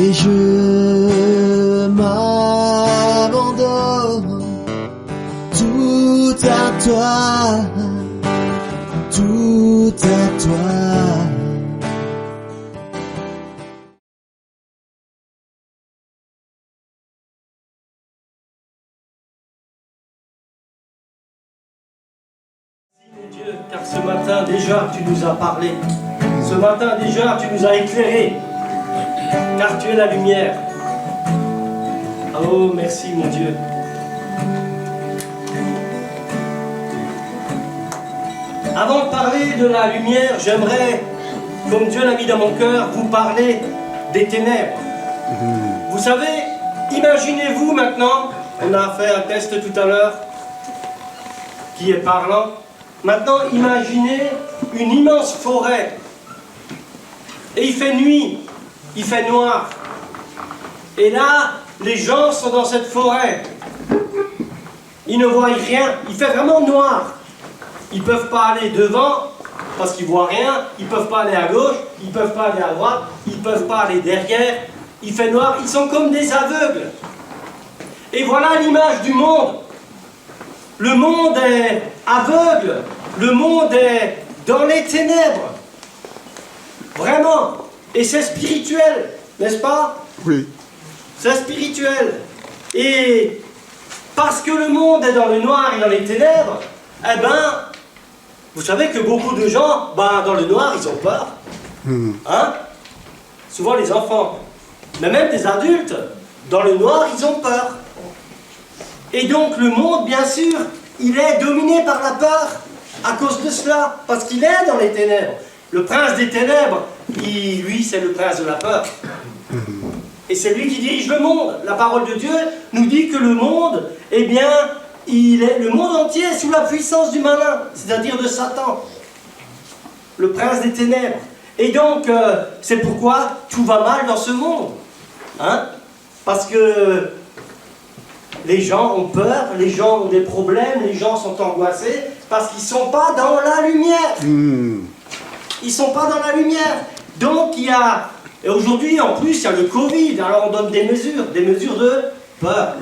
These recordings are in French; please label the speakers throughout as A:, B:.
A: Et je m'abandonne tout à toi, tout à toi.
B: Dieu, car ce matin déjà tu nous as parlé, ce matin déjà tu nous as éclairé, car tu es la lumière. Oh merci mon Dieu. Avant de parler de la lumière, j'aimerais, comme Dieu l'a mis dans mon cœur, vous parler des ténèbres. Vous savez, imaginez-vous maintenant, on a fait un test tout à l'heure qui est parlant. Maintenant, imaginez une immense forêt. Et il fait nuit, il fait noir. Et là, les gens sont dans cette forêt. Ils ne voient rien, il fait vraiment noir. Ils ne peuvent pas aller devant, parce qu'ils ne voient rien. Ils ne peuvent pas aller à gauche, ils ne peuvent pas aller à droite, ils ne peuvent pas aller derrière. Il fait noir, ils sont comme des aveugles. Et voilà l'image du monde. Le monde est aveugle, le monde est dans les ténèbres. Vraiment. Et c'est spirituel, n'est-ce pas?
C: Oui.
B: C'est spirituel. Et parce que le monde est dans le noir et dans les ténèbres, eh ben, vous savez que beaucoup de gens, dans le noir, ils ont peur. Hein? Souvent les enfants, mais même des adultes, dans le noir, ils ont peur. Et donc le monde, bien sûr, il est dominé par la peur à cause de cela, parce qu'il est dans les ténèbres. Le prince des ténèbres, lui, c'est le prince de la peur. Et c'est lui qui dirige le monde. La parole de Dieu nous dit que le monde, eh bien, le monde entier est sous la puissance du malin, c'est-à-dire de Satan, le prince des ténèbres. Et donc, c'est pourquoi tout va mal dans ce monde. Hein? Parce que les gens ont peur, les gens ont des problèmes, les gens sont angoissés, parce qu'ils ne sont pas dans la lumière. Ils ne sont pas dans la lumière. Donc, et aujourd'hui, en plus, il y a le Covid, alors on donne des mesures de peur.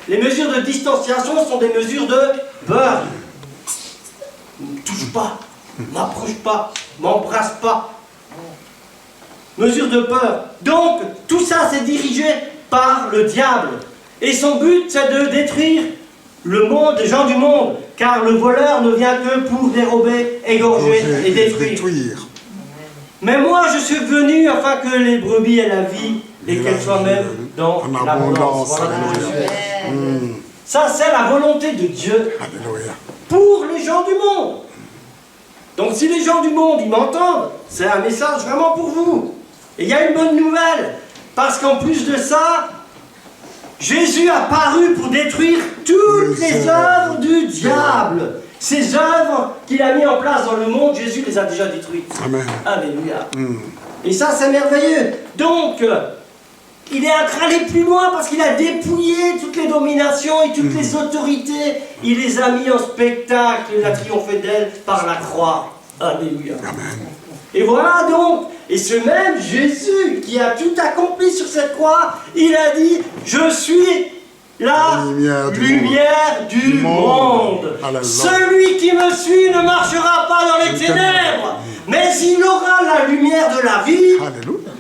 B: Les mesures de distanciation sont des mesures de peur. Ne touche pas, m'approche pas, m'embrasse pas. Mesures de peur. Donc, tout ça, c'est dirigé par le diable. Et son but, c'est de détruire le monde, les gens du monde, car le voleur ne vient que pour dérober, égorger et détruire. Mais moi, je suis venu afin que les brebis aient la vie et qu'elles soient même dans l'abondance. Voilà. Ça, c'est la volonté de Dieu pour les gens du monde. Donc, si les gens du monde, ils m'entendent, c'est un message vraiment pour vous. Et il y a une bonne nouvelle, parce qu'en plus de ça, Jésus a paru pour détruire toutes les œuvres du diable. Ces œuvres qu'il a mis en place dans le monde, Jésus les a déjà détruites. Amen. Alléluia. Et ça, c'est merveilleux. Donc, il est allé plus loin parce qu'il a dépouillé toutes les dominations et toutes les autorités. Il les a mis en spectacle. Il a triomphé d'elles par la croix. Alléluia. Amen. Et voilà donc, et ce même Jésus qui a tout accompli sur cette croix, il a dit, je suis la lumière du monde. Celui qui me suit ne marchera pas dans les ténèbres, mais il aura la lumière de la vie. Alléluia.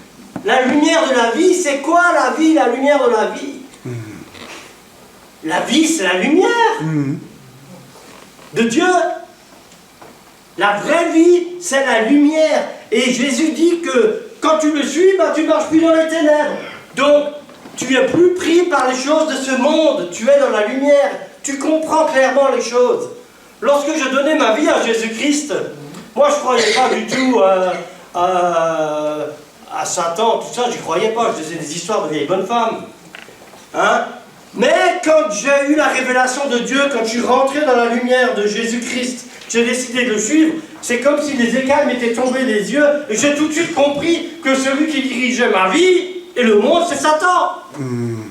B: La lumière de la vie, c'est quoi la vie, la lumière de la vie? La vie, c'est la lumière de Dieu. La vraie vie, c'est la lumière. Et Jésus dit que quand tu le suis, tu ne marches plus dans les ténèbres. Donc, tu es plus pris par les choses de ce monde. Tu es dans la lumière. Tu comprends clairement les choses. Lorsque je donnais ma vie à Jésus-Christ, moi je ne croyais pas du tout à Satan, tout ça, je n'y croyais pas. Je disais des histoires de vieilles bonnes femmes. Hein? Mais quand j'ai eu la révélation de Dieu, quand je suis rentré dans la lumière de Jésus-Christ, j'ai décidé de le suivre, c'est comme si les écailles m'étaient tombées des yeux, et j'ai tout de suite compris que celui qui dirigeait ma vie et le monde, c'est Satan.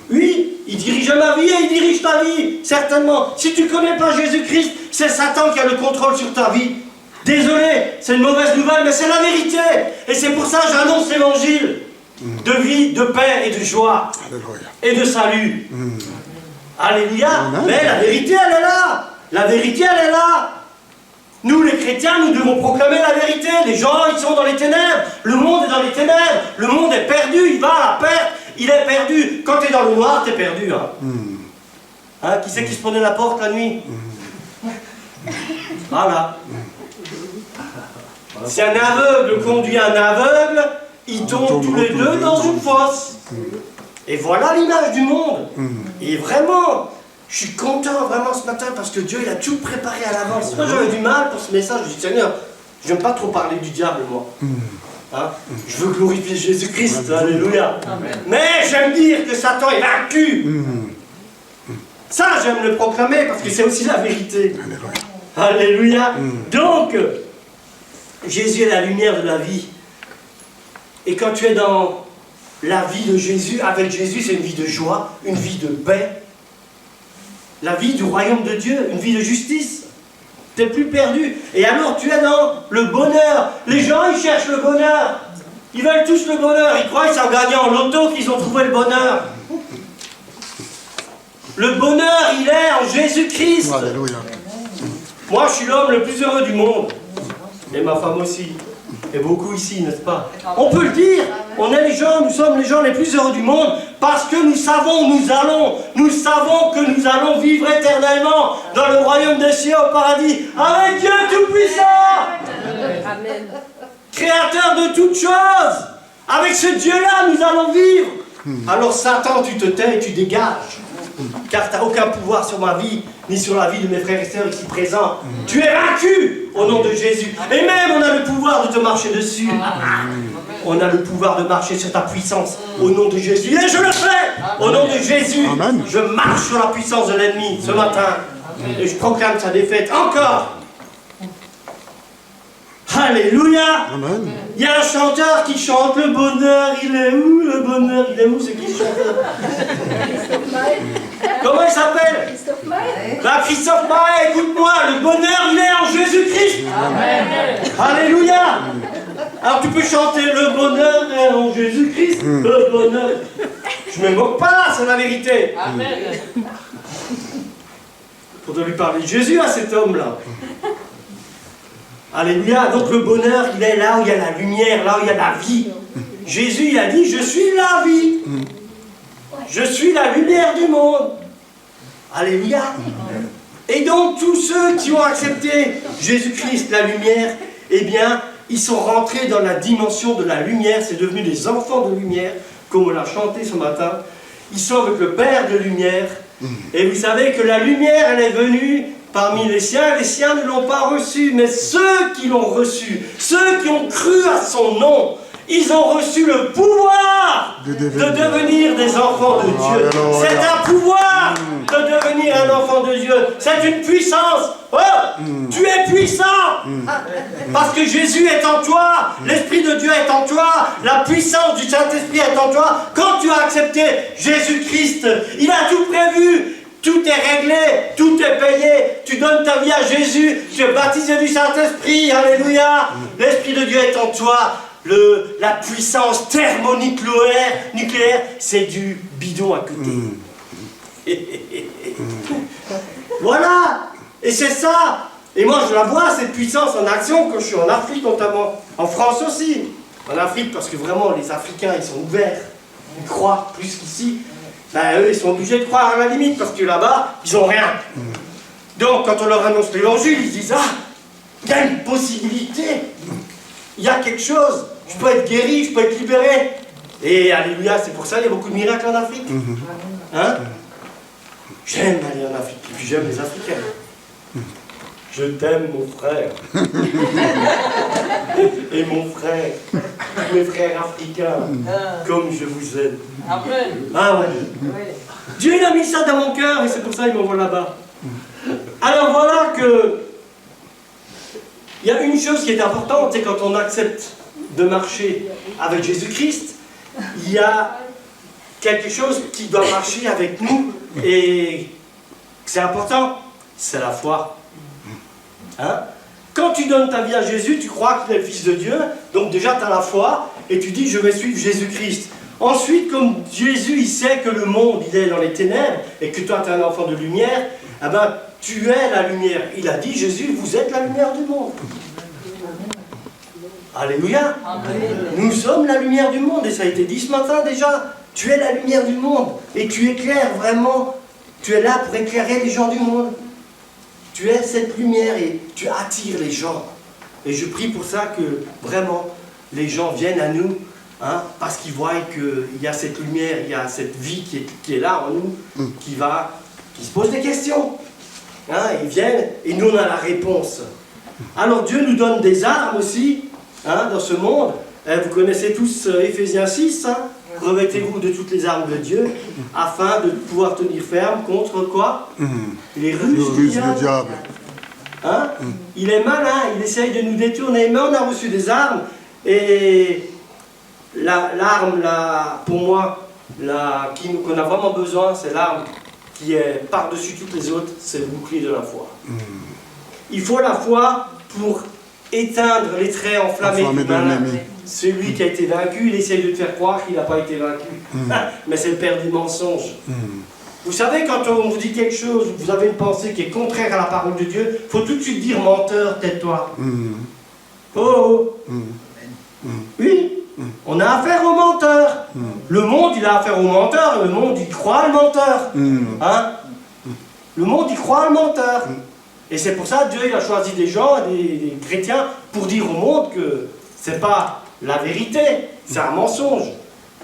B: Oui, il dirigeait ma vie et il dirige ta vie, certainement. Si tu ne connais pas Jésus-Christ, c'est Satan qui a le contrôle sur ta vie. Désolé, c'est une mauvaise nouvelle, mais c'est la vérité. Et c'est pour ça que j'annonce l'évangile. de vie, de paix et de joie
C: Alléluia.
B: et de salut. Alléluia.
C: Amen.
B: Mais la vérité, elle est là. La vérité, elle est là. Nous, les chrétiens, nous devons proclamer la vérité. Les gens, ils sont dans les ténèbres. Le monde est dans les ténèbres. Le monde est perdu. Il va à la perte. Il est perdu. Quand tu es dans le noir, tu es perdu. Hein. Hein, qui c'est qui se prenait la porte la nuit? Voilà. Si un aveugle conduit un aveugle, ils tombent tous les deux dans une fosse. Et voilà l'image du monde. Et vraiment, je suis content vraiment ce matin parce que Dieu il a tout préparé à l'avance. Moi j'avais du mal pour ce message. Je dis Seigneur, je n'aime pas trop parler du diable moi. Hein? Je veux glorifier Jésus-Christ. Alléluia. Mais j'aime dire que Satan est vaincu. Ça j'aime le proclamer parce que c'est aussi la vérité. Alléluia. Donc, Jésus est la lumière de la vie. Et quand tu es dans la vie de Jésus, avec Jésus, c'est une vie de joie, une vie de paix. La vie du royaume de Dieu, une vie de justice. Tu n'es plus perdu. Et alors tu es dans le bonheur. Les gens, ils cherchent le bonheur. Ils veulent tous le bonheur. Ils croient que c'est en gagnant en loto qu'ils ont trouvé le bonheur. Le bonheur, il est en Jésus-Christ.
C: Alléluia.
B: Moi, je suis l'homme le plus heureux du monde. Et ma femme aussi. Et beaucoup ici, n'est-ce pas? On peut le dire. On est les gens, nous sommes les gens les plus heureux du monde parce que nous savons où nous allons. Nous savons que nous allons vivre éternellement dans le royaume des cieux au paradis avec Dieu Tout-Puissant.
D: Amen.
B: Créateur de toutes choses. Avec ce Dieu-là, nous allons vivre. Alors Satan, tu te tais et tu dégages. Car tu n'as aucun pouvoir sur ma vie, ni sur la vie de mes frères et sœurs ici présents. Tu es vaincu au nom de Jésus. Et même on a le pouvoir de te marcher dessus. On a le pouvoir de marcher sur ta puissance au nom de Jésus. Et je le fais au nom de Jésus.
C: Amen.
B: Je marche sur la puissance de l'ennemi ce matin. Et je proclame sa défaite encore. Alléluia.
C: Amen.
B: Il y a un chanteur qui chante le bonheur, il est où le bonheur, il est où, c'est qui chante? Comment il s'appelle?
D: Christophe Maé.
B: Bah, Christophe Maé, écoute-moi, le bonheur il est en Jésus-Christ. Alléluia. Alors tu peux chanter le bonheur est en Jésus-Christ, le bonheur. Je me moque pas, c'est la vérité. Faudrait lui parler de Jésus à cet homme-là. Alléluia. Donc le bonheur, il est là où il y a la lumière, là où il y a la vie. Jésus, il a dit, je suis la vie. Je suis la lumière du monde. Alléluia. Et donc tous ceux qui ont accepté Jésus-Christ, la lumière, eh bien, ils sont rentrés dans la dimension de la lumière. C'est devenu des enfants de lumière, comme on l'a chanté ce matin. Ils sont avec le Père de lumière. Et vous savez que la lumière, elle est venue parmi les siens ne l'ont pas reçu, mais ceux qui l'ont reçu, ceux qui ont cru à son nom, ils ont reçu le pouvoir de devenir des enfants de Dieu. C'est un pouvoir de devenir un enfant de Dieu. C'est une puissance. Oh, tu es puissant parce que Jésus est en toi, l'Esprit de Dieu est en toi, la puissance du Saint-Esprit est en toi. Quand tu as accepté Jésus-Christ, il a tout prévu. Tout est réglé, tout est payé. Tu donnes ta vie à Jésus, tu es baptisé du Saint-Esprit, alléluia. L'Esprit de Dieu est en toi. La puissance thermonucléaire, c'est du bidon à côté. Voilà. Et c'est ça. Et moi, je la vois, cette puissance en action, quand je suis en Afrique notamment. En France aussi. En Afrique, parce que vraiment, les Africains, ils sont ouverts. Ils croient plus qu'ici. Ben, eux, ils sont obligés de croire à la limite, parce que là-bas, ils n'ont rien. Donc, quand on leur annonce l'évangile, ils disent, ah, il y a une possibilité. Il y a quelque chose. Je peux être guéri, je peux être libéré. Et alléluia, c'est pour ça qu'il y a beaucoup de miracles en Afrique. Hein? J'aime aller en Afrique, et puis j'aime les Africains. Je t'aime, mon frère. Et mon frère, mes frères africains, comme je vous aime.
D: Amen.
B: Ah ouais. Dieu il a mis ça dans mon cœur et c'est pour ça qu'il m'envoie là-bas. Alors voilà que il y a une chose qui est importante, c'est quand on accepte de marcher avec Jésus-Christ, il y a quelque chose qui doit marcher avec nous et c'est important, c'est la foi. Hein? Quand tu donnes ta vie à Jésus, tu crois qu'il est le Fils de Dieu, donc déjà tu as la foi, et tu dis je vais suivre Jésus-Christ. Ensuite, comme Jésus il sait que le monde il est dans les ténèbres, et que toi tu es un enfant de lumière, eh ben, tu es la lumière. Il a dit, Jésus, vous êtes la lumière du monde. Alléluia. Nous sommes la lumière du monde, et ça a été dit ce matin déjà. Tu es la lumière du monde, et tu éclaires vraiment, tu es là pour éclairer les gens du monde. Tu es cette lumière et tu attires les gens. Et je prie pour ça que vraiment les gens viennent à nous, hein, parce qu'ils voient qu'il y a cette lumière, il y a cette vie qui est là en nous, qui se pose des questions. Hein, ils viennent et nous on a la réponse. Alors Dieu nous donne des armes aussi, hein, dans ce monde. Vous connaissez tous Éphésiens 6, hein, revêtez-vous de toutes les armes de Dieu, afin de pouvoir tenir ferme contre quoi? Les ruses du diable. Hein? Il est malin, il essaye de nous détourner, mais on a reçu des armes, et l'arme, pour moi, qu'on a vraiment besoin, c'est l'arme qui est par-dessus toutes les autres, c'est le bouclier de la foi. Il faut la foi pour éteindre les traits enflammés du malin. Celui qui a été vaincu, il essaye de te faire croire qu'il n'a pas été vaincu. Mais c'est le père du mensonge. Vous savez, quand on vous dit quelque chose, vous avez une pensée qui est contraire à la parole de Dieu, il faut tout de suite dire menteur, tais-toi. Oh, oui, on a affaire au menteur. Le monde, il a affaire au menteur, et le monde, il croit le menteur. Hein? Le monde, il croit le menteur. Et c'est pour ça que Dieu il a choisi des gens, des chrétiens, pour dire au monde que c'est pas la vérité, c'est un mensonge.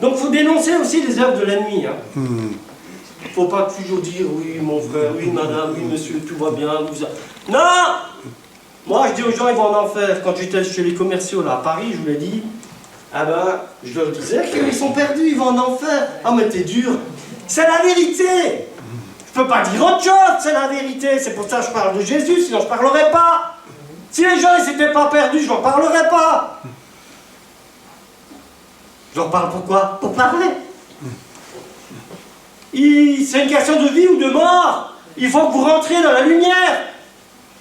B: Donc il faut dénoncer aussi les œuvres de l'ennemi. Hein. Il ne faut pas toujours dire oui mon frère, oui madame, oui monsieur, tout va bien. Non! Moi je dis aux gens ils vont en enfer. Quand j'étais chez les commerciaux là à Paris, je vous l'ai dit, ah ben, je leur disais qu'ils sont perdus, ils vont en enfer. Ah mais t'es dur. C'est la vérité! Je ne peux pas dire autre chose, c'est la vérité. C'est pour ça que je parle de Jésus, sinon je ne parlerai pas. Si les gens ne s'étaient pas perdus, je n'en parlerai pas. Je leur parle pourquoi? Pour parler. C'est une question de vie ou de mort. Il faut que vous rentriez dans la lumière.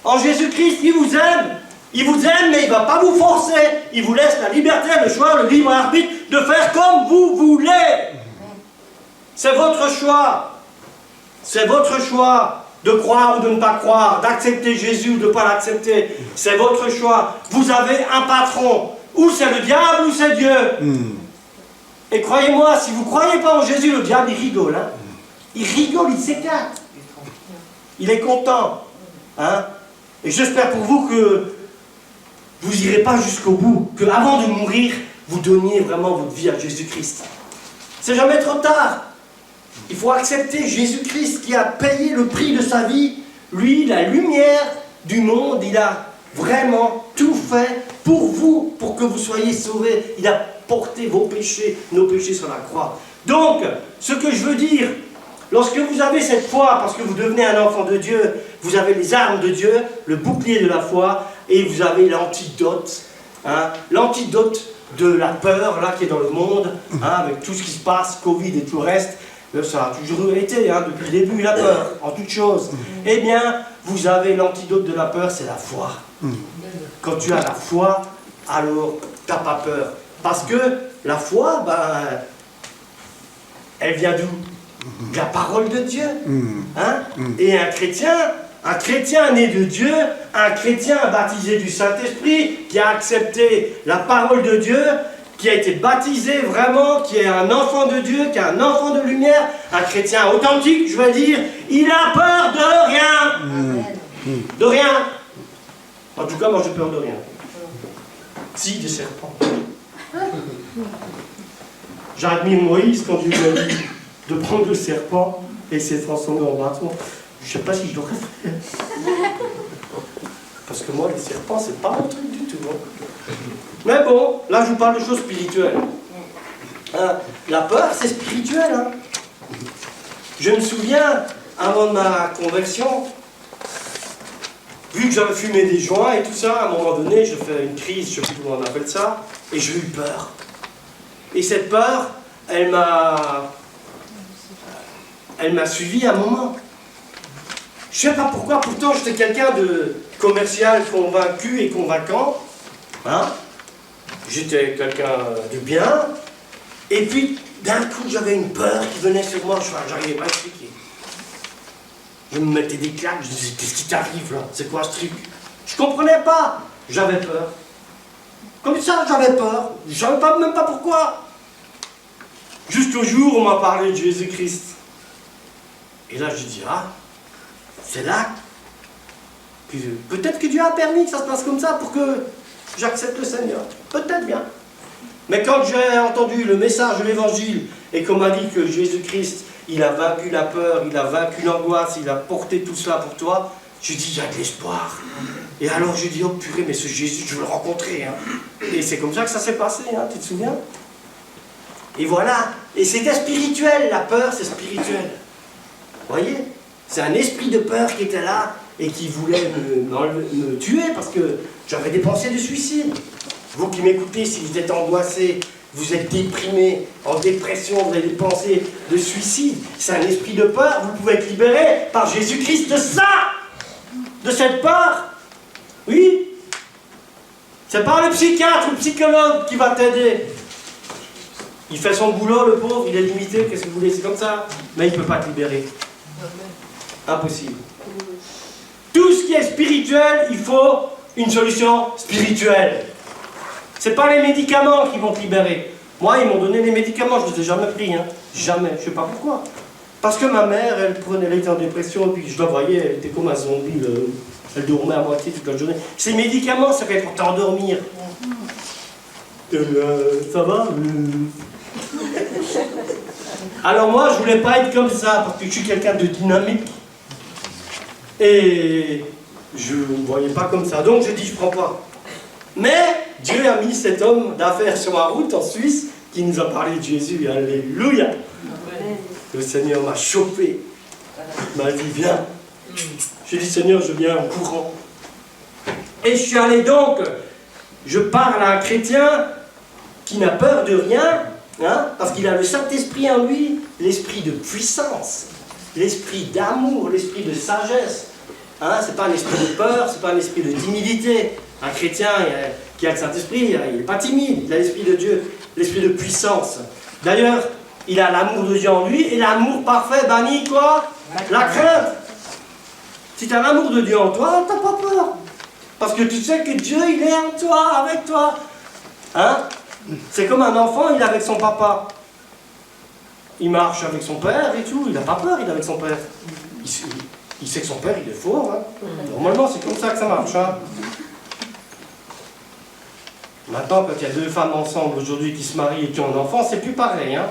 B: En Jésus-Christ, il vous aime. Il vous aime, mais il ne va pas vous forcer. Il vous laisse la liberté, le choix, le libre arbitre de faire comme vous voulez. C'est votre choix. C'est votre choix de croire ou de ne pas croire, d'accepter Jésus ou de ne pas l'accepter. C'est votre choix. Vous avez un patron. Ou c'est le diable ou c'est Dieu. Et croyez-moi, si vous ne croyez pas en Jésus, le diable, il rigole. Hein? Il rigole, il s'éclate. Il est content. Hein? Et j'espère pour vous que vous n'irez pas jusqu'au bout. Qu'avant de mourir, vous donniez vraiment votre vie à Jésus-Christ. C'est jamais trop tard. Il faut accepter Jésus-Christ qui a payé le prix de sa vie. Lui, la lumière du monde, il a vraiment tout fait pour vous, pour que vous soyez sauvés. Il a porté vos péchés, nos péchés sur la croix. Donc, ce que je veux dire, lorsque vous avez cette foi, parce que vous devenez un enfant de Dieu, vous avez les armes de Dieu, le bouclier de la foi, et vous avez l'antidote, hein, l'antidote de la peur, là, qui est dans le monde, hein, avec tout ce qui se passe, Covid et tout le reste. Ça a toujours été, hein, depuis le début, la peur, en toute chose. Eh bien, vous avez l'antidote de la peur, c'est la foi. Quand tu as la foi, alors tu n'as pas peur. Parce que la foi, ben, elle vient d'où? De la parole de Dieu. Hein? Et un chrétien né de Dieu, un chrétien baptisé du Saint-Esprit, qui a accepté la parole de Dieu, qui a été baptisé vraiment, qui est un enfant de Dieu, qui est un enfant de lumière, un chrétien authentique, je veux dire, il a peur de rien. De rien. En tout cas, moi, j'ai peur de rien. Si, des serpents. J'admire Moïse quand Dieu lui a dit de prendre le serpent et s'est transformé en bâton. Je ne sais pas si je l'aurais fait. Parce que moi, les serpents, c'est pas mon truc du tout. Hein. Mais bon, là, je vous parle de choses spirituelles. Hein, la peur, c'est spirituel. Hein. Je me souviens, avant de ma conversion, vu que j'avais fumé des joints et tout ça, à un moment donné, je fais une crise, je ne sais plus comment on appelle ça, et j'ai eu peur. Et cette peur, elle m'a suivi à un moment. Je ne sais pas pourquoi, pourtant j'étais quelqu'un commercial convaincu et convaincant. Hein? J'étais quelqu'un de bien. Et puis, d'un coup, j'avais une peur qui venait sur moi. Je n'arrivais pas à expliquer. Je me mettais des claques. Je disais, qu'est-ce qui t'arrive là? C'est quoi ce truc? Je ne comprenais pas. J'avais peur. Comme ça, j'avais peur. Je ne savais même pas pourquoi. Jusqu'au jour où on m'a parlé de Jésus-Christ. Et là, j'ai dit, ah, c'est là que peut-être que Dieu a permis que ça se passe comme ça pour que j'accepte le Seigneur. Peut-être bien. Mais quand j'ai entendu le message de l'Évangile et qu'on m'a dit que Jésus-Christ, il a vaincu la peur, il a vaincu l'angoisse, il a porté tout cela pour toi, j'ai dit, il y a de l'espoir. Et alors j'ai dit, oh purée, mais ce Jésus, je veux le rencontrer. Hein. Et c'est comme ça que ça s'est passé, hein, tu te souviens? Et voilà. Et c'était spirituel, la peur, c'est spirituel. Vous voyez? C'est un esprit de peur qui était là et qui voulait me tuer parce que j'avais des pensées de suicide. Vous qui m'écoutez, si vous êtes angoissé, vous êtes déprimé, en dépression, vous avez des pensées de suicide, c'est un esprit de peur, vous pouvez être libéré par Jésus-Christ de ça, de cette peur. Oui. C'est pas le psychiatre ou le psychologue qui va t'aider. Il fait son boulot, le pauvre, il est limité, qu'est-ce que vous voulez, c'est comme ça. Mais il ne peut pas te libérer. Impossible. Tout ce qui est spirituel, il faut une solution spirituelle. Ce n'est pas les médicaments qui vont te libérer. Moi, ils m'ont donné les médicaments, je ne les ai jamais pris. Hein. Jamais, je ne sais pas pourquoi. Parce que ma mère, elle était en dépression, et puis je la voyais, elle était comme un zombie, elle dormait à moitié toute la journée. Ces médicaments, ça fait pour t'endormir. Ça va Alors moi, je voulais pas être comme ça, parce que je suis quelqu'un de dynamique. Et je ne me voyais pas comme ça. Donc j'ai dit, je prends pas. Mais Dieu a mis cet homme d'affaires sur ma route en Suisse, qui nous a parlé de Jésus. Alléluia. Le Seigneur m'a chopé. Il m'a dit, viens. J'ai dit, Seigneur, je viens en courant. Et je suis allé donc, je parle à un chrétien qui n'a peur de rien, hein, parce qu'il a le Saint-Esprit en lui, l'esprit de puissance, l'esprit d'amour, l'esprit de sagesse. Hein, c'est pas un esprit de peur, c'est pas un esprit de timidité. Un chrétien qui a le Saint-Esprit, il n'est pas timide, il a l'esprit de Dieu, l'esprit de puissance. D'ailleurs, il a l'amour de Dieu en lui, et l'amour parfait bannit quoi? La crainte. Si tu as l'amour de Dieu en toi, tu n'as pas peur. Parce que tu sais que Dieu, il est en toi, avec toi. Hein? C'est comme un enfant, il est avec son papa. Il marche avec son père et tout, il n'a pas peur, il est avec son père. Il sait que son père, il est fort. Hein? Normalement, c'est comme ça que ça marche. Hein? Maintenant, quand il y a deux femmes ensemble aujourd'hui qui se marient et qui ont un enfant, c'est plus pareil. Hein?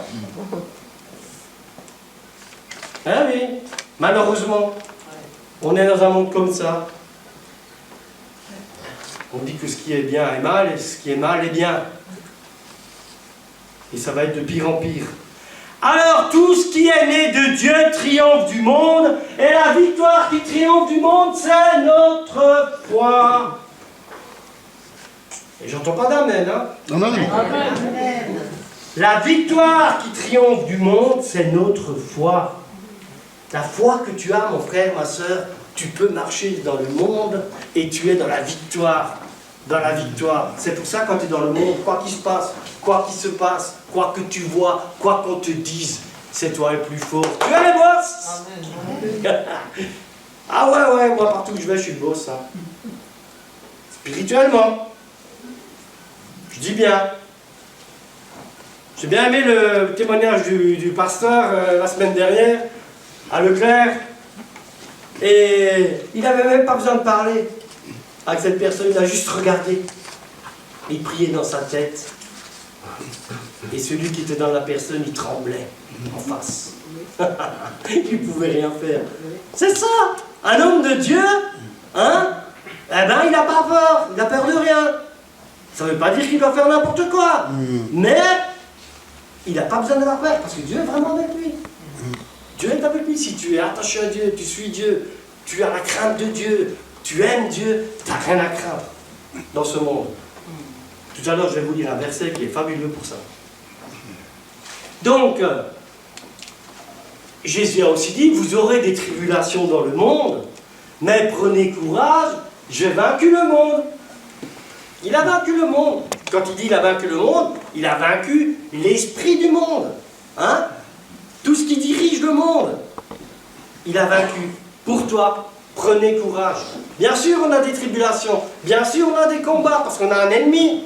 B: Hein, oui, malheureusement, on est dans un monde comme ça. On dit que ce qui est bien est mal et ce qui est mal est bien. Et ça va être de pire en pire. Alors, tout ce qui est né de Dieu triomphe du monde, et la victoire qui triomphe du monde, c'est notre foi. Et j'entends pas d'amen, hein? Amen. La victoire qui triomphe du monde, c'est notre foi. La foi que tu as, mon frère, ma soeur, tu peux marcher dans le monde et tu es dans la victoire. Dans la victoire. C'est pour ça, quand tu es dans le monde, quoi qu'il se passe, quoi que tu vois, quoi qu'on te dise, c'est toi le plus fort. Tu es le boss. Amen. Ah ouais, moi partout où je vais, je suis le boss. Hein. Spirituellement. Je dis bien. J'ai bien aimé le témoignage du pasteur la semaine dernière, à Leclerc. Et il n'avait même pas besoin de parler avec cette personne, il a juste regardé. Il priait dans sa tête. Et celui qui était dans la personne, il tremblait en face. Il ne pouvait rien faire. C'est ça, un homme de Dieu, hein? Eh ben, il n'a pas peur, il n'a peur de rien. Ça ne veut pas dire qu'il doit faire n'importe quoi. Mais il n'a pas besoin d'avoir peur, parce que Dieu est vraiment avec lui. Dieu est avec lui. Si tu es attaché à Dieu, tu suis Dieu, tu as la crainte de Dieu, tu aimes Dieu, tu n'as rien à craindre dans ce monde. Tout à l'heure, je vais vous lire un verset qui est fabuleux pour ça. Donc, Jésus a aussi dit, vous aurez des tribulations dans le monde, mais prenez courage, j'ai vaincu le monde. Il a vaincu le monde. Quand il dit il a vaincu le monde, il a vaincu l'esprit du monde. Hein? Tout ce qui dirige le monde. Il a vaincu. Pour toi, prenez courage. Bien sûr, on a des tribulations. Bien sûr, on a des combats, parce qu'on a un ennemi.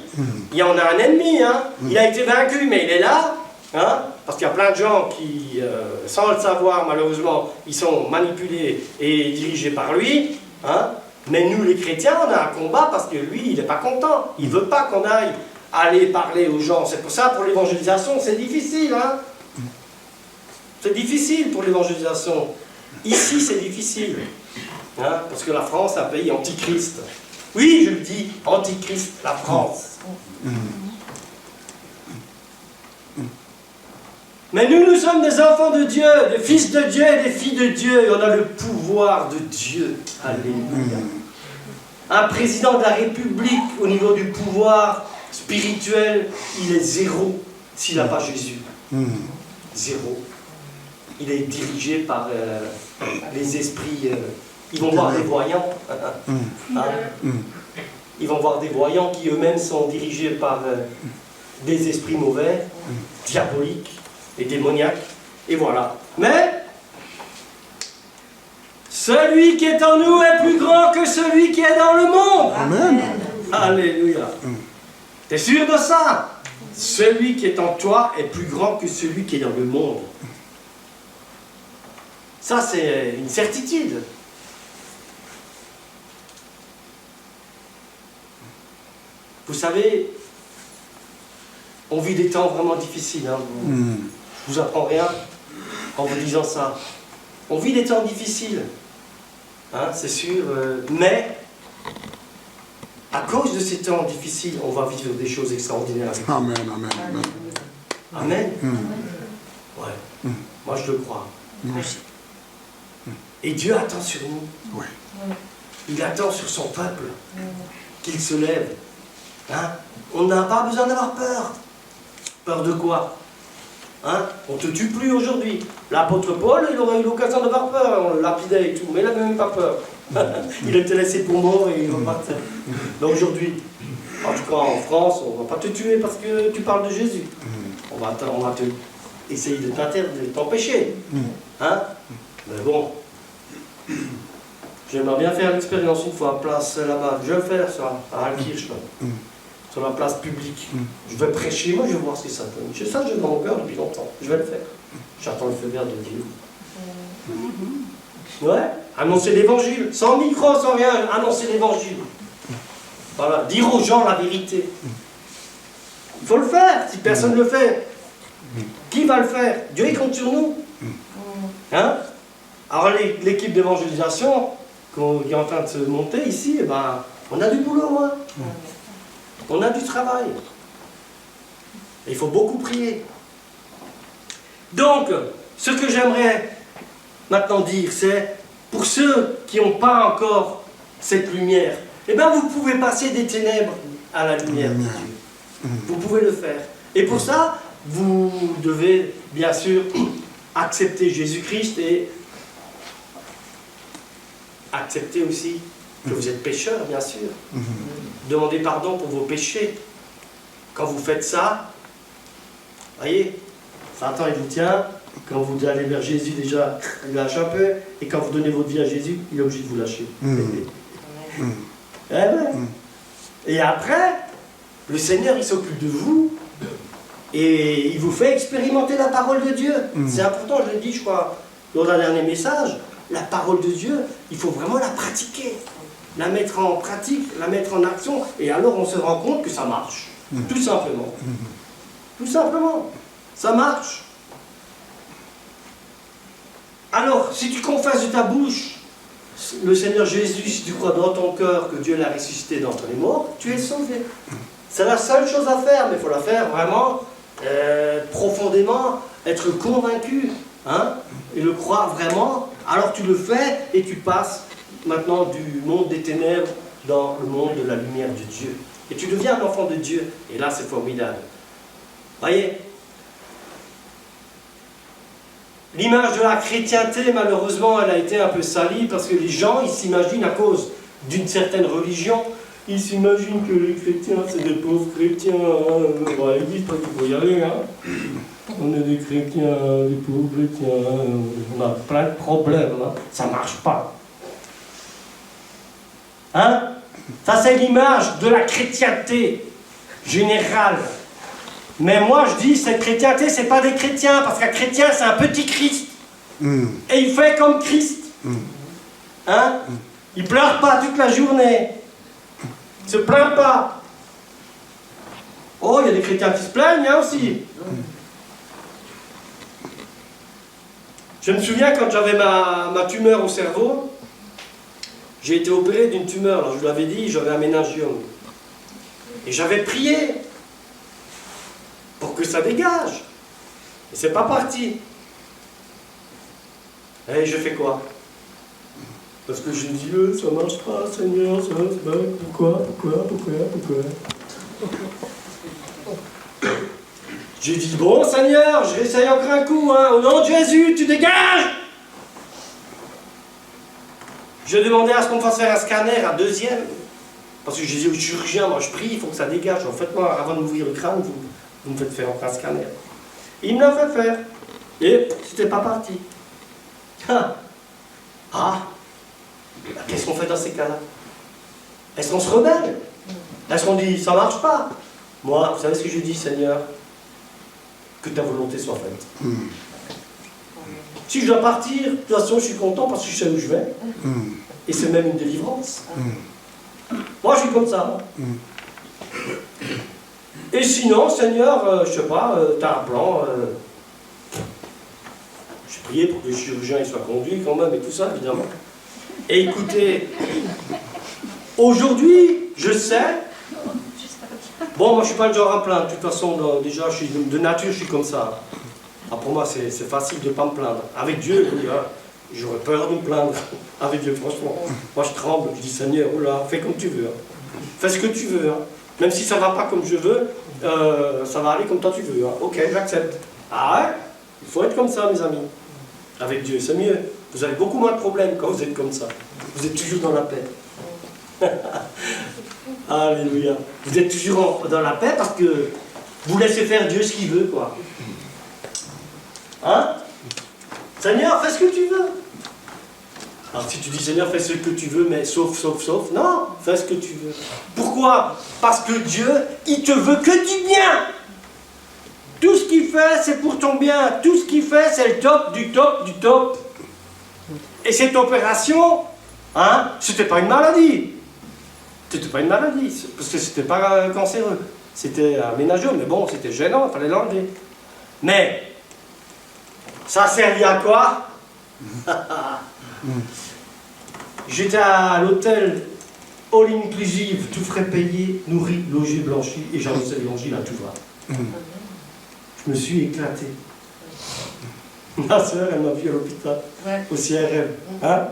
B: Il y en a un ennemi, hein. Il a été vaincu, mais il est là. Hein? Parce qu'il y a plein de gens qui, sans le savoir, malheureusement, ils sont manipulés et dirigés par lui. Hein? Mais nous, les chrétiens, on a un combat parce que lui, il n'est pas content. Il ne veut pas qu'on aille aller parler aux gens. C'est pour ça, pour l'évangélisation, c'est difficile. Hein? C'est difficile pour l'évangélisation. Ici, c'est difficile. Hein? Parce que la France est un pays antichrist. Oui, je le dis, antichrist, la France. Mais nous, nous sommes des enfants de Dieu, des fils de Dieu et des filles de Dieu. Et on a le pouvoir de Dieu. Alléluia. Un président de la République, au niveau du pouvoir spirituel, il est zéro s'il n'a pas Jésus. Zéro. Il est dirigé par les esprits. Ils vont voir des voyants. Hein? Ils vont voir des voyants qui eux-mêmes sont dirigés par des esprits mauvais, diaboliques et démoniaques. Et voilà. Mais celui qui est en nous est plus grand que celui qui est dans le monde.
A: Amen.
B: Alléluia. T'es sûr de ça? Celui qui est en toi est plus grand que celui qui est dans le monde. Ça, c'est une certitude. Vous savez, on vit des temps vraiment difficiles. Hein. Je vous apprends rien en vous disant ça. On vit des temps difficiles. Hein, c'est sûr. Mais, à cause de ces temps difficiles, on va vivre des choses extraordinaires.
A: Amen, amen, amen.
B: Amen. Ouais. Moi, je le crois.
A: Moi aussi.
B: Et Dieu attend sur nous.
A: Oui.
B: Il attend sur son peuple qu'il se lève. Hein? On n'a pas besoin d'avoir peur. Peur de quoi? Hein? On ne te tue plus aujourd'hui. L'apôtre Paul, il aurait eu l'occasion d'avoir peur. On le lapidait et tout, mais il n'avait même pas peur. Il était laissé pour mort et il repartait. Mais aujourd'hui, en tout cas en France, on ne va pas te tuer parce que tu parles de Jésus. On va essayer de t'empêcher. Hein? Mais bon, j'aimerais bien faire l'expérience une fois, place là-bas. Je vais le faire, ça, à Alkirch, sur la place publique. Je vais prêcher, moi je vais voir ce que ça donne. C'est ça que j'ai dans mon cœur depuis longtemps. Je vais le faire. J'attends le feu vert de Dieu. Ouais, annoncer l'évangile, sans micro, sans rien, annoncer l'évangile. Voilà, dire aux gens la vérité. Il faut le faire, si personne ne le fait. Qui va le faire? Dieu il compte sur nous. Hein? Alors l'équipe d'évangélisation qui est en train de se monter ici, eh ben, on a du boulot, hein. On a du travail. Et il faut beaucoup prier. Donc, ce que j'aimerais maintenant dire, c'est pour ceux qui n'ont pas encore cette lumière, eh bien vous pouvez passer des ténèbres à la lumière de Dieu. Vous pouvez le faire. Et pour ça, vous devez bien sûr accepter Jésus-Christ et accepter aussi que vous êtes pécheur, bien sûr. Demandez pardon pour vos péchés. Quand vous faites ça, voyez, Satan il vous tient. Quand vous allez vers Jésus, déjà, il lâche un peu. Et quand vous donnez votre vie à Jésus, il est obligé de vous lâcher. Eh ben. Et après, le Seigneur, il s'occupe de vous. Et il vous fait expérimenter la parole de Dieu. C'est important, je l'ai dit, je crois, dans un dernier message. La parole de Dieu, il faut vraiment la pratiquer. La mettre en pratique, la mettre en action. Et alors, on se rend compte que ça marche. Tout simplement. Tout simplement. Ça marche. Alors, si tu confesses de ta bouche le Seigneur Jésus, si tu crois dans ton cœur que Dieu l'a ressuscité d'entre les morts, tu es sauvé. C'est la seule chose à faire, mais il faut la faire vraiment profondément, être convaincu, hein, et le croire vraiment. Alors tu le fais et tu passes maintenant du monde des ténèbres dans le monde de la lumière de Dieu. Et tu deviens un enfant de Dieu. Et là, c'est formidable. Voyez, l'image de la chrétienté, malheureusement, elle a été un peu salie parce que les gens, ils s'imaginent à cause d'une certaine religion, ils s'imaginent que les chrétiens, c'est des pauvres chrétiens. Hein. Bon, à l'église, pas qu'il faut y aller. Hein. On est des chrétiens, des pauvres chrétiens. On a plein de problèmes. Hein. Ça marche pas. Hein? Ça, c'est l'image de la chrétienté générale. Mais moi, je dis, cette chrétienté, c'est pas des chrétiens, parce qu'un chrétien, c'est un petit Christ. Et il fait comme Christ. Hein? Il pleure pas toute la journée. Il se plaint pas. Oh, il y a des chrétiens qui se plaignent, hein, aussi. Je me souviens quand j'avais ma tumeur au cerveau, j'ai été opéré d'une tumeur. Alors, je vous l'avais dit, j'avais un méningiome. Et j'avais prié pour que ça dégage. Et c'est pas parti. Et je fais quoi? Parce que j'ai dit, ça marche pas, Seigneur, ça marche pas. Pourquoi? J'ai dit, bon, Seigneur, je réessaye encore un coup, hein. Au nom de Jésus, tu dégages! Je demandais à ce qu'on me fasse faire un scanner, un deuxième. Parce que j'ai dit au chirurgien, moi je prie, il faut que ça dégage. En fait, moi, avant de m'ouvrir le crâne, vous me faites faire encore un scanner. Il me l'a fait faire. Et c'était pas parti. Qu'est-ce qu'on fait dans ces cas-là? Est-ce qu'on se rebelle? Est-ce qu'on dit, ça marche pas? Moi, vous savez ce que je dis, Seigneur? Que ta volonté soit faite. Si je dois partir, de toute façon, je suis content parce que je sais où je vais. Et c'est même une délivrance. Moi, je suis comme ça. Et sinon, Seigneur, je sais pas, tu as un plan. J'ai prié pour que le chirurgien il soit conduit quand même et tout ça, évidemment. Et écoutez, aujourd'hui, je sais. Bon, moi, je suis pas le genre à plaindre. De toute façon, déjà, de nature, je suis comme ça. Pour moi, c'est facile de ne pas me plaindre. Avec Dieu, j'aurais peur de me plaindre. Avec Dieu, franchement. Moi, je tremble. Je dis, Seigneur, oh là, fais comme tu veux. Hein. Fais ce que tu veux. Hein. Même si ça ne va pas comme je veux, ça va aller comme toi tu veux. Hein. Ok, j'accepte. Ah ouais? Il faut être comme ça, mes amis. Avec Dieu, c'est mieux. Vous avez beaucoup moins de problèmes quand vous êtes comme ça. Vous êtes toujours dans la paix. Alléluia. Vous êtes toujours dans la paix parce que vous laissez faire Dieu ce qu'il veut, quoi. Hein? Seigneur, fais ce que tu veux. Alors si tu dis Seigneur, fais ce que tu veux, mais sauf, non, fais ce que tu veux. Pourquoi? Parce que Dieu, il te veut que du bien. Tout ce qu'il fait, c'est pour ton bien. Tout ce qu'il fait, c'est le top du top du top. Et cette opération, hein, c'était pas une maladie. C'était pas une maladie, parce que c'était pas cancéreux. C'était un méningiome, mais bon, c'était gênant, il fallait l'enlever. Mais ça servait à quoi? J'étais à l'hôtel all inclusive, tout frais payé, nourri, logé, blanchi, et j'annonçais l'évangile à tout va. Je me suis éclaté. Ma soeur, elle m'a vu à l'hôpital, au CRM. Hein?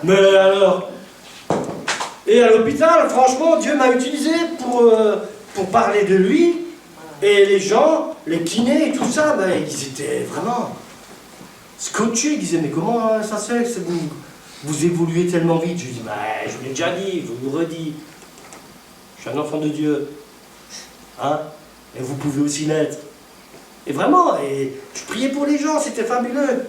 B: Mais alors, et à l'hôpital, franchement, Dieu m'a utilisé pour parler de lui. Et les gens, les kinés et tout ça, ben, ils étaient vraiment scotchés. Ils disaient, mais comment ça se fait que vous évoluez tellement vite? Je lui dis, ben, je vous l'ai déjà dit, je vous le redis. Je suis un enfant de Dieu. Hein? Et vous pouvez aussi l'être. Et vraiment, et je priais pour les gens, c'était fabuleux.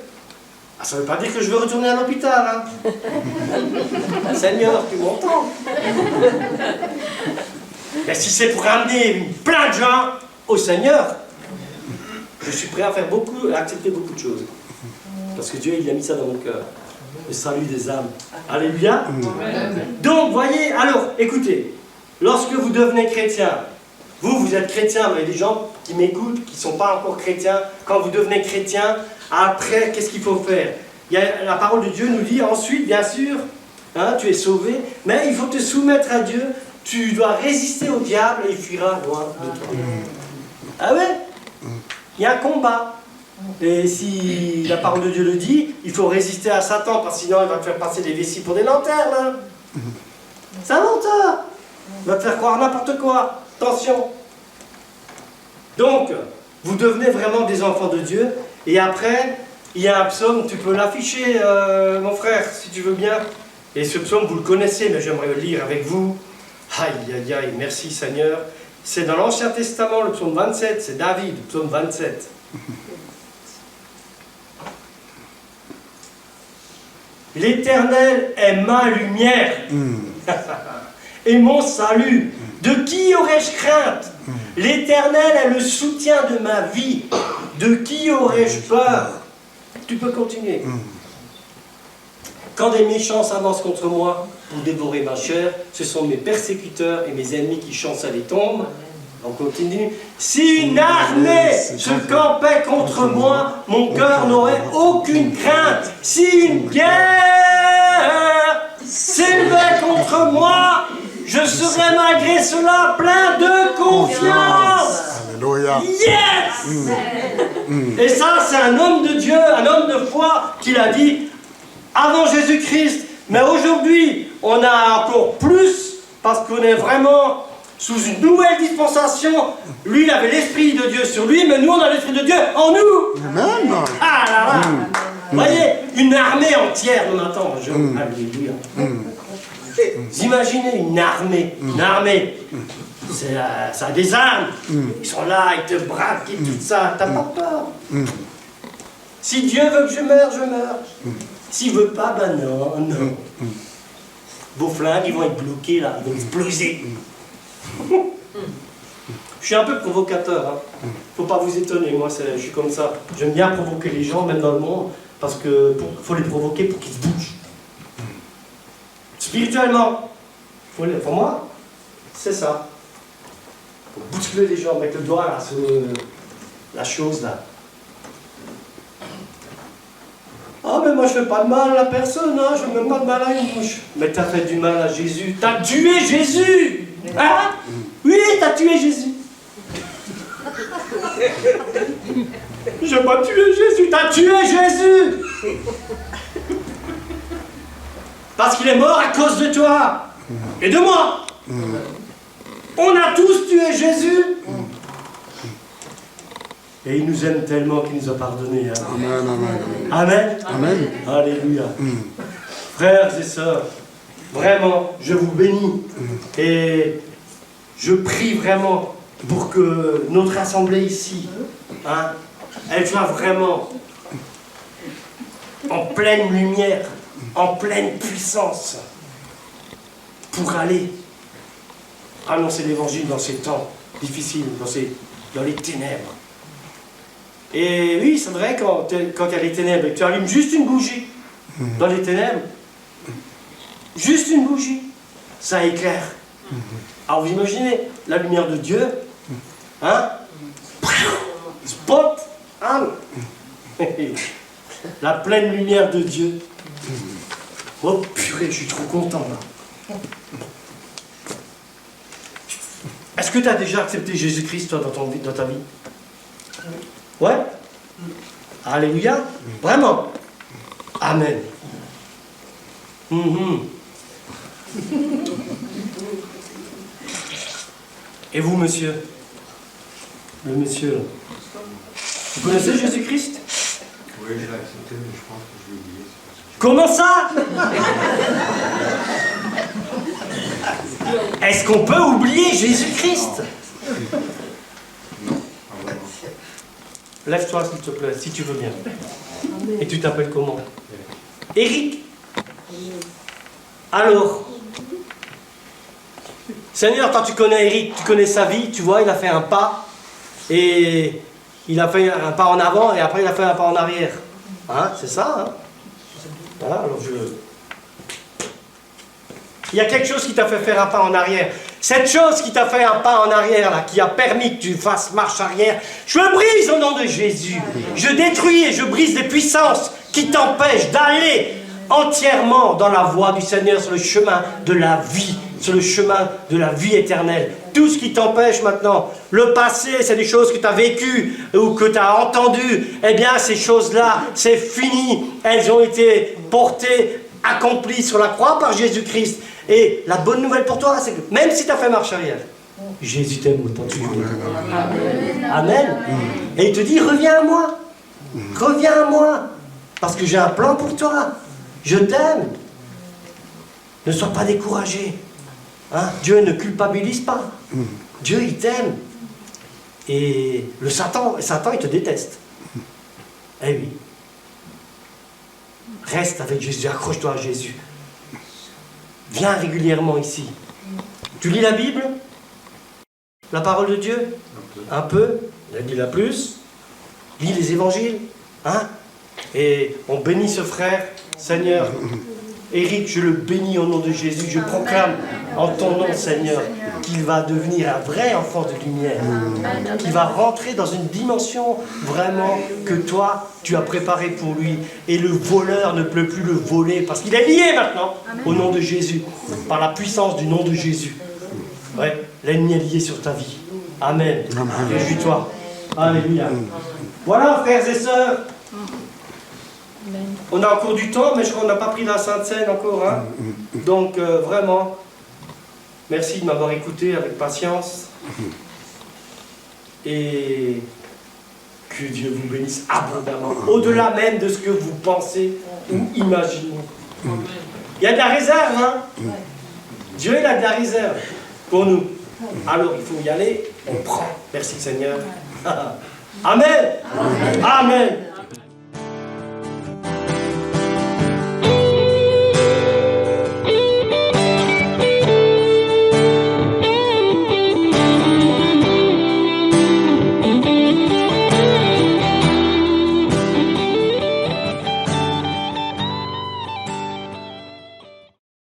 B: Ah, ça ne veut pas dire que je veux retourner à l'hôpital. Hein? Seigneur, tu m'entends? Mais si c'est pour amener plein de gens au Seigneur, je suis prêt à faire à accepter beaucoup de choses. Parce que Dieu, il a mis ça dans mon cœur. Le salut des âmes. Alléluia. Donc, voyez, alors, écoutez, lorsque vous devenez chrétien, vous êtes chrétien, mais il y a des gens qui m'écoutent, qui ne sont pas encore chrétiens. Quand vous devenez chrétien, après, qu'est-ce qu'il faut faire? La parole de Dieu nous dit ensuite, bien sûr, hein, tu es sauvé, mais il faut te soumettre à Dieu. Tu dois résister au diable et il fuira loin de toi. Ah ouais? Il y a un combat. Et si la parole de Dieu le dit, il faut résister à Satan, parce que sinon il va te faire passer des vessies pour des lanternes. Hein. C'est un menteur. Il va te faire croire n'importe quoi. Attention. Donc, vous devenez vraiment des enfants de Dieu. Et après, il y a un psaume, tu peux l'afficher, mon frère, si tu veux bien. Et ce psaume, vous le connaissez, mais j'aimerais le lire avec vous. Aïe, aïe, aïe, merci Seigneur. C'est dans l'Ancien Testament, le psaume 27, c'est David, le psaume 27. L'Éternel est ma lumière et mon salut. De qui aurais-je crainte? L'Éternel est le soutien de ma vie. De qui aurais-je peur? Tu peux continuer. Quand des méchants s'avancent contre moi pour dévorer ma chair, ce sont mes persécuteurs et mes ennemis qui chancent à les tombes. On continue. Si une armée se campait contre moi, mon cœur n'aurait aucune crainte. Si une guerre s'élevait contre moi, je serais malgré cela plein de confiance.
C: Alléluia.
B: Yes! Et ça, c'est un homme de Dieu, un homme de foi qui l'a dit avant Jésus-Christ. Mais aujourd'hui, on a encore plus parce qu'on est vraiment sous une nouvelle dispensation. Lui, il avait l'Esprit de Dieu sur lui, mais nous, on a l'Esprit de Dieu en nous.
C: Amen.
B: Ah là là! Vous voyez, une armée entière nous attend. Alléluia. Vous imaginez une armée, ça a des armes, ils sont là, ils te braquent et tout ça, t'as pas peur. Si Dieu veut que je meure, je meurs. S'il veut pas, ben non, non. Vos flingues, ils vont être bloqués là, ils vont exploser. Je suis un peu provocateur, hein. Faut pas vous étonner, moi je suis comme ça. J'aime bien provoquer les gens, même dans le monde, parce que faut les provoquer pour qu'ils se bougent. Spirituellement, pour moi, c'est ça. Faut bousculer les gens, mettre le doigt là sur la chose là. Ah mais moi je fais pas de mal à la personne, hein, je fais même pas de mal à une bouche. Mais t'as fait du mal à Jésus, t'as tué Jésus. Hein? Oui, t'as tué Jésus. J'ai pas tué Jésus, t'as tué Jésus. Parce qu'il est mort à cause de toi et de moi. On a tous tué Jésus. Et il nous aime tellement qu'il nous a pardonné. Hein.
C: Amen, amen.
B: Amen.
C: Amen.
B: Alléluia. Frères et sœurs, vraiment, je vous bénis. Et je prie vraiment pour que notre assemblée ici, hein, elle soit vraiment en pleine lumière, en pleine puissance, pour aller annoncer l'évangile dans ces temps difficiles, dans les ténèbres. Et oui, c'est vrai, quand il y a les ténèbres, tu allumes juste une bougie dans les ténèbres, juste une bougie, ça éclaire. Alors vous imaginez, la lumière de Dieu, hein, spot, hein, la pleine lumière de Dieu. Oh purée, je suis trop content là. Est-ce que tu as déjà accepté Jésus-Christ toi dans ta vie? Ouais? Alléluia? Vraiment? Amen. Et vous, monsieur? Le monsieur, là. Vous connaissez Jésus-Christ?
D: Oui, je l'ai accepté, mais je pense que je l'ai oublié.
B: Comment ça? Est-ce qu'on peut oublier Jésus-Christ? Lève-toi, s'il te plaît, si tu veux bien. Et tu t'appelles comment? Eric? Alors, Seigneur, quand tu connais Eric, tu connais sa vie, tu vois, il a fait un pas, et il a fait un pas en avant, et après il a fait un pas en arrière. Hein, c'est ça, hein? Voilà, alors il y a quelque chose qui t'a fait faire un pas en arrière. Cette chose qui t'a fait un pas en arrière, là, qui a permis que tu fasses marche arrière, je le brise au nom de Jésus. Je détruis et je brise les puissances qui t'empêchent d'aller entièrement dans la voie du Seigneur, sur le chemin de la vie, sur le chemin de la vie éternelle. Tout ce qui t'empêche maintenant, le passé, c'est des choses que tu as vécues ou que tu as entendues, eh bien ces choses-là, c'est fini. Elles ont été portées, accomplies sur la croix par Jésus-Christ. Et la bonne nouvelle pour toi, c'est que même si tu as fait marche arrière, Jésus t'aime autant que tu veux. Amen. Amen. Et il te dit, reviens à moi. Reviens à moi. Parce que j'ai un plan pour toi. Je t'aime. Ne sois pas découragé. Hein? Dieu ne culpabilise pas. Dieu, il t'aime. Et Satan, il te déteste. Eh oui. Reste avec Jésus, accroche-toi à Jésus. Viens régulièrement ici. Tu lis la Bible? La parole de Dieu? Un peu. Lis-la plus. Lis les évangiles. Hein? Et on bénit ce frère. Seigneur, Éric, je le bénis au nom de Jésus. Je proclame en ton nom, Seigneur, qu'il va devenir un vrai enfant de lumière. Qu'il va rentrer dans une dimension vraiment que toi, tu as préparée pour lui. Et le voleur ne peut plus le voler parce qu'il est lié maintenant au nom de Jésus. Par la puissance du nom de Jésus. Ouais, l'ennemi est lié sur ta vie. Amen. Réjouis-toi. Alléluia. Voilà, frères et sœurs. On a encore du temps, mais je crois qu'on n'a pas pris la Sainte Seine encore. Hein? Donc, vraiment, merci de m'avoir écouté avec patience. Et que Dieu vous bénisse abondamment, au-delà même de ce que vous pensez ou imaginez. Il y a de la réserve, hein? Dieu, il a de la réserve pour nous. Alors, il faut y aller, on prend. Merci Seigneur. Amen. Amen.